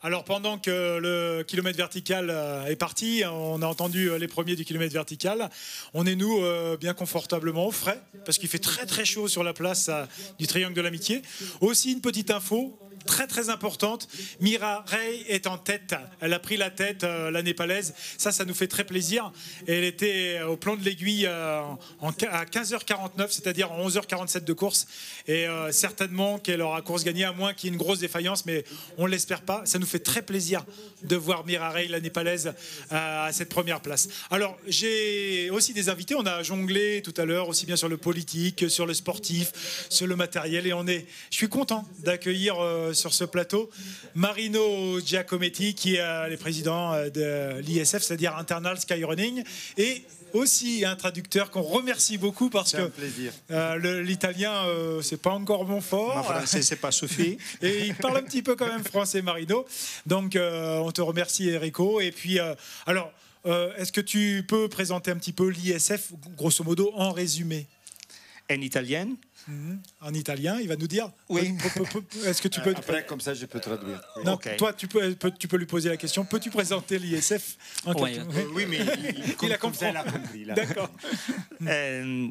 Alors pendant que le kilomètre vertical est parti, on a entendu les premiers du kilomètre vertical. On est nous bien confortablement au frais parce qu'il fait très très chaud sur la place du Triangle de l'Amitié. Aussi une petite info très très importante, Mira Ray est en tête. Elle a pris la tête, la népalaise. Ça nous fait très plaisir. Et elle était au plan de l'aiguille à 15h49, c'est-à-dire en 11h47 de course. Et certainement qu'elle aura course gagnée, à moins qu'il y ait une grosse défaillance, mais on ne l'espère pas. Ça nous fait très plaisir de voir Mira Ray, la népalaise, à cette première place. Alors, j'ai aussi des invités. On a jonglé tout à l'heure, aussi bien sur le politique, sur le sportif, sur le matériel. Et je suis content d'accueillir sur ce plateau Marino Giacometti, qui est le président de l'ISF, c'est-à-dire Internal Skyrunning, et aussi un traducteur qu'on remercie beaucoup parce que l'italien c'est pas encore mon fort. Ma français c'est pas suffit. Et il parle un petit peu quand même français, Marino. Donc on te remercie, Enrico. Et puis alors est-ce que tu peux présenter un petit peu l'ISF grosso modo en résumé? En italien? En italien, il va nous dire. Oui. Est-ce que tu peux après, comme ça, je peux traduire. Oui. Non, Okay. toi, tu peux lui poser la question. Peux-tu présenter l'ISF en quelques... Oui, mais il a compris. D'accord.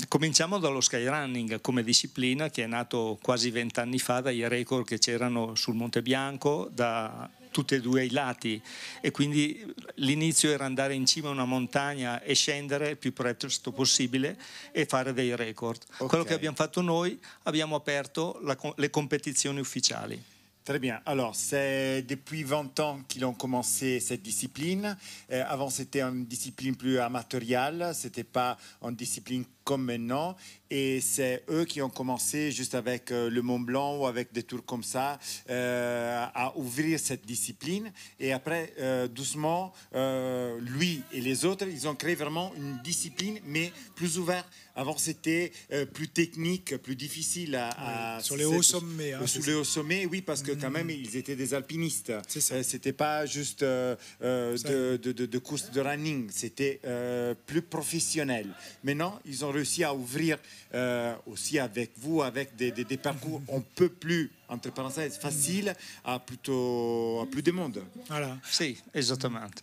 Cominciamo dallo skyrunning come disciplina che è nato quasi 20 anni fa dai record che c'erano sul Monte Bianco da tutti e due i lati, e quindi l'inizio era andare in cima a una montagna e scendere il più presto possibile e fare dei record. Okay. Quello che abbiamo fatto noi, abbiamo aperto le competizioni ufficiali. Très bien. Alors, c'est depuis 20 ans qu'ils ont commencé cette discipline. Avant, c'était une discipline plus amatoriale. Ce n'était pas une discipline comme maintenant. Et c'est eux qui ont commencé juste avec le Mont Blanc ou avec des tours comme ça à ouvrir cette discipline. Et après, doucement, lui et les autres, ils ont créé vraiment une discipline, mais plus ouverte. Avant, c'était plus technique, plus difficile sur les hauts sommets. Sur les hauts sommets, oui, parce que quand même, ils étaient des alpinistes. C'était pas juste de course de running, c'était plus professionnel. Maintenant, ils ont réussi à ouvrir aussi avec vous, avec des parcours un peu plus, entre parenthèses, facile à plus de monde. Voilà. Sì, esattamente.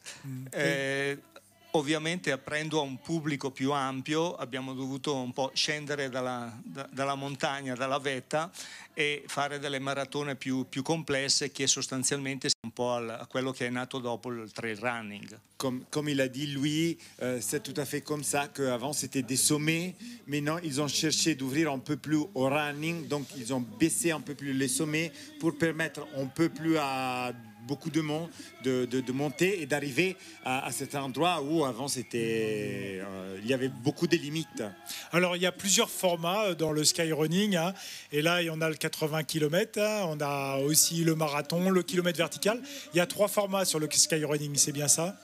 Ovviamente aprendo a un pubblico più ampio abbiamo dovuto un po' scendere dalla montagna, dalla vetta, e fare delle maratone più complesse che sostanzialmente sono un po' a quello che è nato dopo il trail running. Comme il a dit Louis, c'est tout à fait comme ça qu'avant c'était des sommets. Maintenant ils ont cherché d'ouvrir un peu plus au running, donc ils ont baissé un peu plus les sommets pour permettre un peu plus à beaucoup de monde de monter et d'arriver à cet endroit où avant c'était il y avait beaucoup de limites. Alors il y a plusieurs formats dans le skyrunning, hein, et là on a le 80 km, hein, on a aussi le marathon, le kilomètre vertical. Il y a 3 formats sur le skyrunning, c'est bien ça?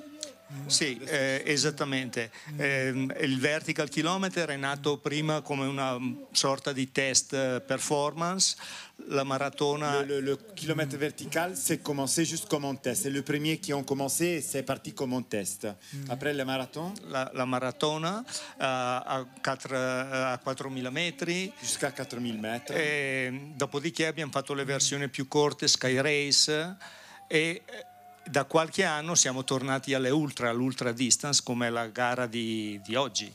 Sì, esattamente. Il vertical kilometer è nato prima come una sorta di test performance. La maratona... Le kilomètre vertical, c'est commencé juste comme un test. C'est le premier qui ont commencé, c'est parti comme un test. Après le marathon? La maratona a 4.000 metri. Jusqu'à 4.000 metri. E dopodiché abbiamo fatto le versioni più corte, Sky Race, e da qualche anno siamo tornati all'ultra distance, come la gara di oggi.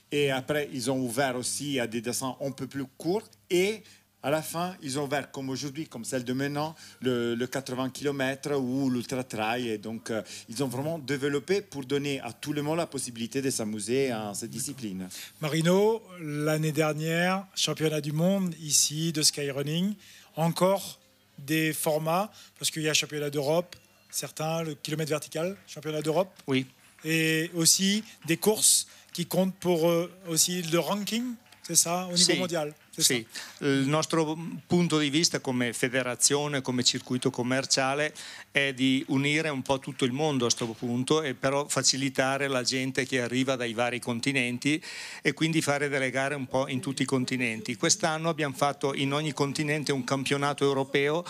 Et après, ils ont ouvert aussi à des descentes un peu plus courtes, et à la fin, ils ont ouvert, comme aujourd'hui, comme celle de maintenant, le 80 km ou l'ultra trail. Et donc, ils ont vraiment développé pour donner à tout le monde la possibilité de s'amuser à cette discipline. Marino, l'année dernière, championnat du monde ici de skyrunning, encore des formats, parce qu'il y a championnat d'Europe, certains, le kilomètre vertical, championnat d'Europe. Oui. Et aussi des courses qui comptent pour aussi le ranking, c'est ça, au niveau mondial? Sì, il nostro punto di vista come federazione, come circuito commerciale, è di unire un po' tutto il mondo a questo punto, e però facilitare la gente che arriva dai vari continenti, e quindi fare delle gare un po' in tutti i continenti. Quest'anno abbiamo fatto in ogni continente un campionato europeo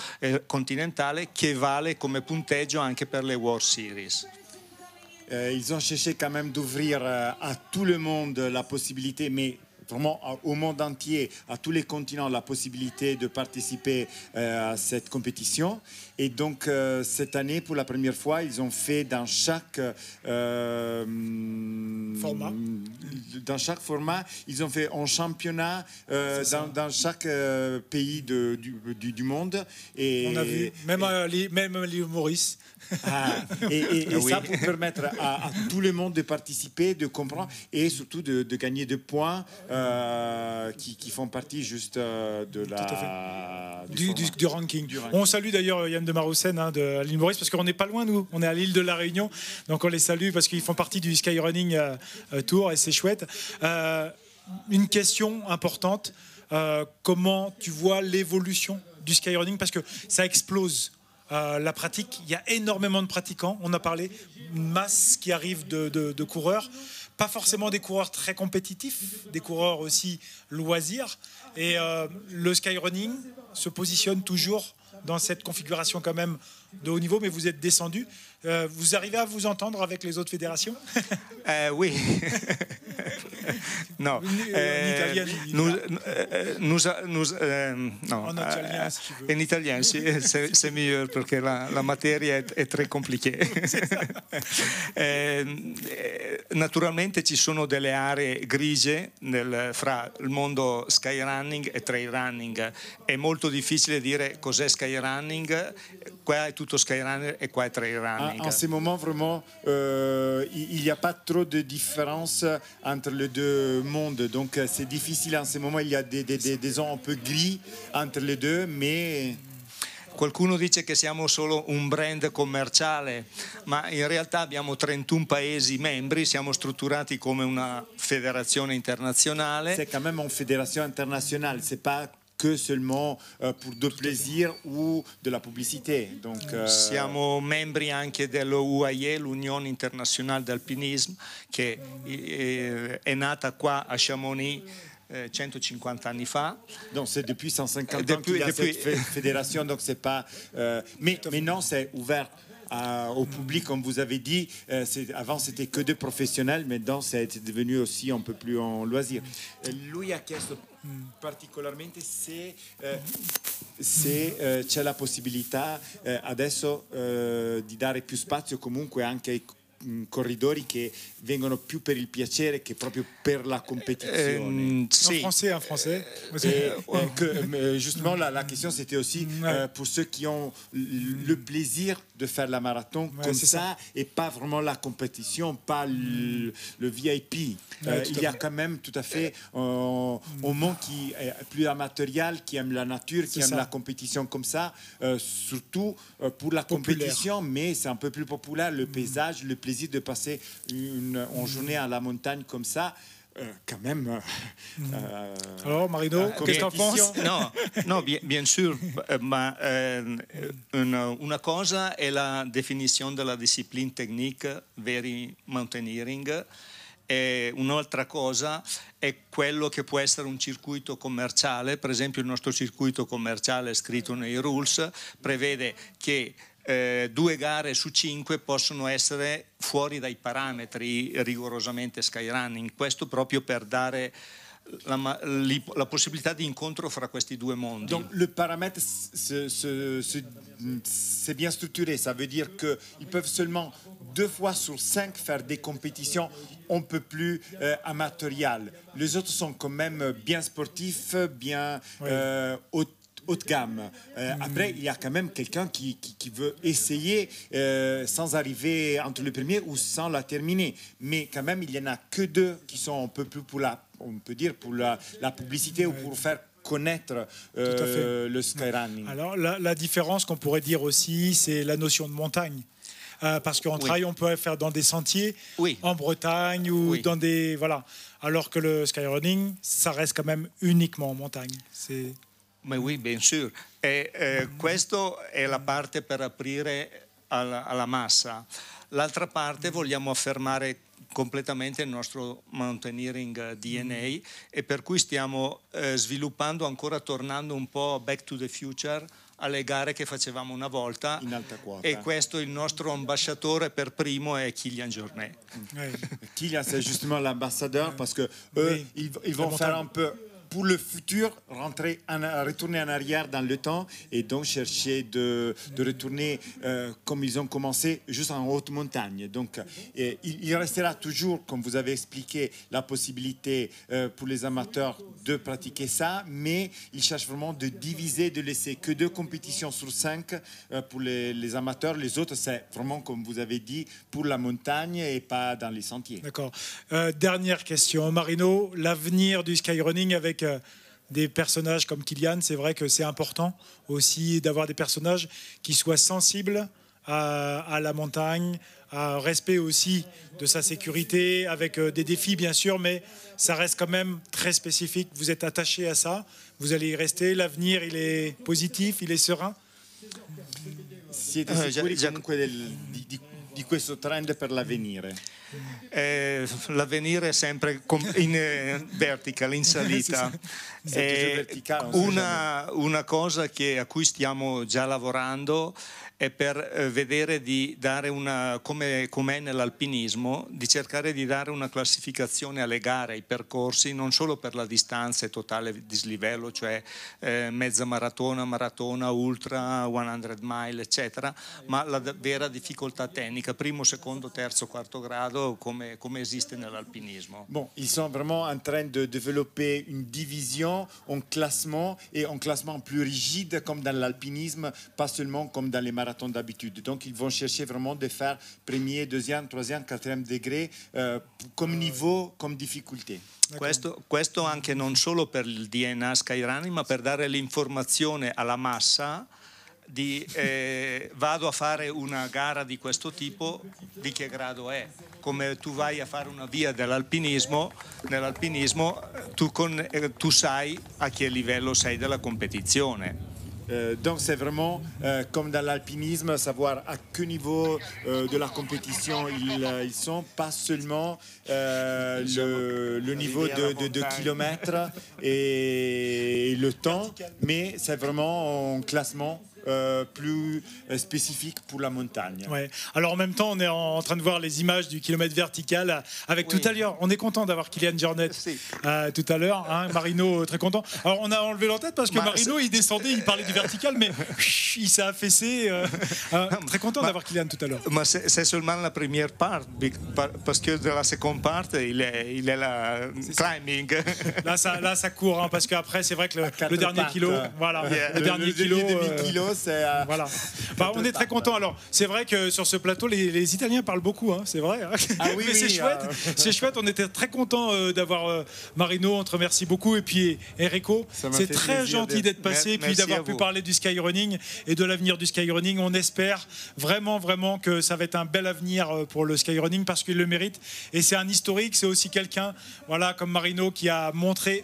continentale che vale come punteggio anche per le World Series. Ils ont cherché quand même d'ouvrir à tout le monde la possibilité, mais vraiment au monde entier, à tous les continents, la possibilité de participer à cette compétition. Et donc, cette année, pour la première fois, ils ont fait dans chaque format, ils ont fait un championnat dans chaque pays du monde. Et on a vu, même l'île Maurice. Et ça pour permettre à tout le monde de participer, de comprendre et surtout de gagner des points qui font partie juste du ranking. On salue d'ailleurs Yann de Maroussen de l'île Maurice parce qu'on n'est pas loin, nous. On est à l'île de la Réunion, donc on les salue parce qu'ils font partie du Skyrunning Tour et c'est chouette. Une question importante, comment tu vois l'évolution du Skyrunning parce que ça explose. La pratique, il y a énormément de pratiquants, on a parlé, une masse qui arrive de coureurs, pas forcément des coureurs très compétitifs, des coureurs aussi loisirs, et le skyrunning se positionne toujours dans cette configuration quand même de haut niveau, mais vous êtes descendu. Vous arrivez à vous entendre avec les autres fédérations? Oui. No. En italien, c'est mieux parce que la materia è très compliquée. Naturalmente ci sono delle aree grigie fra il mondo skyrunning e trail running. È molto difficile dire cos'è skyrunning, qua è tutto skyrunning e qua è trail running. En ces moments, vraiment, il n'y a pas trop de différence entre les deux mondes. Donc, c'est difficile en ces moments. Il y a des zones un peu gris entre les deux, mais... Qualcuno dice che siamo solo un brand commerciale, ma in realtà abbiamo 31 paesi membri, siamo strutturati come una federazione internazionale. C'est quand même une fédération internationale, c'est pas que seulement pour de plaisir ou de la pubblicité. Donc, siamo membri anche dell'UAE, l'Unione Internazionale d'Alpinisme, che è nata qua a Chamonix 150 anni fa. Donc c'est depuis 150 ans qu'il y a cette fédération, donc c'est pas... mais maintenant c'est ouvert au public, comme vous avez dit. Avant c'était que de professionnels, maintenant ça a été devenu aussi un peu plus en loisir. Lui ha chiesto particolarmente se c'è la possibilità adesso di dare più spazio comunque anche ai corridori che vengono più per il piacere che proprio per la compétition. Sì. En français. Justement, la question c'était aussi pour ceux qui ont le plaisir de faire la marathon comme ça et pas vraiment la compétition, pas le VIP. Il y a quand même tout à fait un monde qui est plus amatorial, qui aime la nature, qui aime la compétition comme ça, surtout pour la compétition, mais c'est un peu plus populaire, le paysage, le plaisir de passer une journée à la montagne comme ça. Quand même. Alors, Marino, qu'est-ce que tu en penses? No, bien sûr, ma una cosa è la definizione della disciplina technique very mountaineering e un'altra cosa è quello che può essere un circuito commerciale. Per esempio il nostro circuito commerciale scritto nei rules prevede che 2 gare su 5 possono essere fuori dai parametri rigorosamente skyrunning, questo proprio per dare la possibilità di incontro fra questi due mondi. Donc le paramètre c'est bien structuré, ça veut dire qu'ils peuvent seulement 2 fois sur 5 faire des compétitions un peu plus amatoriales. Les autres sont quand même bien sportifs, bien haut de gamme. Après, il y a quand même quelqu'un qui veut essayer sans arriver entre le premier ou sans la terminer. Mais quand même, il n'y en a que 2 qui sont un peu plus pour on peut dire pour la publicité ou pour faire connaître le skyrunning. Alors, la différence qu'on pourrait dire aussi, c'est la notion de montagne. Parce qu'en trail, on peut faire dans des sentiers, en Bretagne ou dans des... Voilà. Alors que le skyrunning, ça reste quand même uniquement en montagne. Ma oui, bien sûr. E questa è la parte per aprire alla massa. L'altra parte vogliamo affermare completamente il nostro mountaineering DNA e per cui stiamo sviluppando, ancora tornando un po' back to the future, alle gare che facevamo una volta, in alta quota. e questo il nostro ambasciatore per primo è Kilian Jornet. Kilian, c'est justement l'ambassadeur parce que eux, ils vont faire un peu pour le futur, retourner en arrière dans le temps et donc chercher de retourner comme ils ont commencé, juste en haute montagne. Donc il restera toujours, comme vous avez expliqué, la possibilité pour les amateurs de pratiquer ça, mais ils cherchent vraiment de diviser, de laisser que 2 compétitions sur 5 pour les amateurs. Les autres, c'est vraiment, comme vous avez dit, pour la montagne et pas dans les sentiers. D'accord. Dernière question, Marino, l'avenir du skyrunning avec des personnages comme Kilian, c'est vrai que c'est important aussi d'avoir des personnages qui soient sensibles à la montagne, à respect aussi de sa sécurité, avec des défis bien sûr, mais ça reste quand même très spécifique. Vous êtes attaché à ça, vous allez y rester, l'avenir il est positif, il est serein. Siete sicuri comunque di questo trend per l'avvenire? L'avvenire è sempre in vertical, in salita. Una cosa a cui stiamo già lavorando è per vedere di dare come nell'alpinismo, di cercare di dare una classificazione alle gare, ai percorsi, non solo per la distanza e totale dislivello, cioè mezza maratona, ultra, 100 mile, eccetera, ma la vera difficoltà tecnica, primo, secondo, terzo, quarto grado, come esiste nell'alpinismo. Bon, ils sont vraiment en train de développer une division, un classement plus rigide comme dans l'alpinisme, pas seulement comme dans les marathons d'habitude. Donc ils vont chercher vraiment de faire premier, deuxième, troisième, quatrième degré comme niveau, comme difficolté. Questo anche non solo per il DNA Skyrunning, ma per dare l'informazione alla massa di vado a fare una gara di questo tipo, di che grado è. Come tu vai a fare una via nell'alpinismo tu sai a che livello sei della competizione. Donc c'est vraiment comme dans l'alpinisme, savoir à quel niveau de la compétition ils sont, pas seulement le niveau de kilomètres et le temps, mais c'est vraiment un classement plus spécifique pour la montagne. Ouais. Alors en même temps, on est en train de voir les images du kilomètre vertical avec tout à l'heure. On est content d'avoir Kilian Jornet tout à l'heure. Hein, Marino, très content. Alors on a enlevé l'entête parce que Marino, il descendait, il parlait du vertical, mais il s'est affaissé. Très content d'avoir Kilian tout à l'heure. Ma c'est seulement la première part, parce que de la seconde part, il est la climbing. Là, ça court, hein, parce qu'après, c'est vrai que le dernier kilo, voilà, le dernier kilo. Voilà. Bah, on est très content. Alors, c'est vrai que sur ce plateau, les Italiens parlent beaucoup, hein, c'est vrai. Ah oui, mais c'est chouette. C'est chouette. On était très content d'avoir Marino. On te remercie beaucoup. Et puis Enrico, c'est très gentil d'être passé et puis d'avoir pu parler du skyrunning et de l'avenir du skyrunning. On espère vraiment que ça va être un bel avenir pour le skyrunning parce qu'il le mérite. Et c'est un historique. C'est aussi quelqu'un, voilà, comme Marino, qui a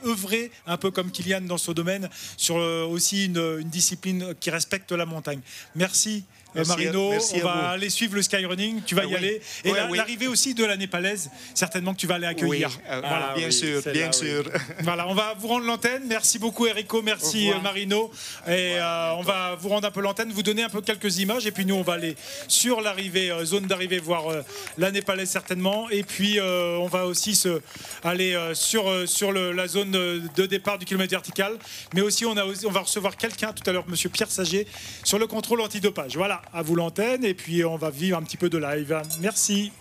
œuvré un peu comme Kilian dans ce domaine sur aussi une discipline qui respecte la montagne. Merci Marino, on va aller suivre le skyrunning, tu vas y aller. Et l'arrivée aussi de la népalaise, certainement que tu vas aller accueillir. Voilà, bien sûr. Voilà, on va vous rendre l'antenne. Merci beaucoup Enrico, merci Marino. Et on va vous rendre un peu l'antenne, vous donner un peu quelques images. Et puis nous, on va aller sur l'arrivée, zone d'arrivée, voir la népalaise certainement. Et puis on va aussi aller sur la zone de départ du kilomètre vertical. Mais aussi, on va recevoir quelqu'un tout à l'heure, monsieur Pierre Saget, sur le contrôle antidopage. Voilà, à vous l'antenne et puis on va vivre un petit peu de live. Merci.